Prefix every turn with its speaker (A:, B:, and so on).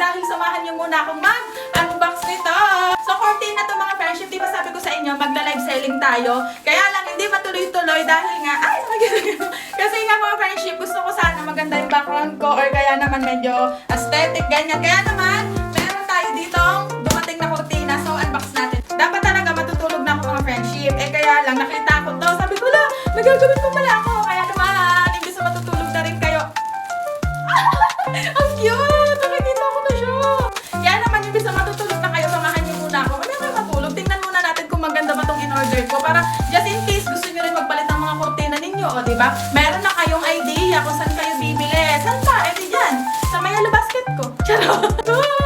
A: dahil samahan niyo muna akong mag-unbox nito. So, cortina to mga friendship. Di ba sabi ko sa inyo, magla-live selling tayo. Kaya lang, hindi matuloy-tuloy dahil nga, kasi nga mga friendship, gusto ko sana maganda yung background ko or kaya naman medyo aesthetic, ganyan. Kaya naman, meron tayo ditong dumating na cortina. So, unbox natin. Dapat talaga matutulog na ako mga friendship. Kaya lang, nakita ko to. Sabi ko lang, nagagawin ko pala ako. Kaya naman, imbis na matutulog na rin kayo. Ang cute! Nakikita ko na siya. Kaya naman, imbis na matutulog na kayo, samahan niyo muna ako. Ano kayo matulog? Tingnan muna natin kung maganda ba itong in-order ko. Para just in case, gusto niyo rin magpalit ng mga kurtina ninyo. O, diba? Meron na kayong idea kung saan kayo bibili. Saan pa? Di dyan. Sa may basket ko. Charot!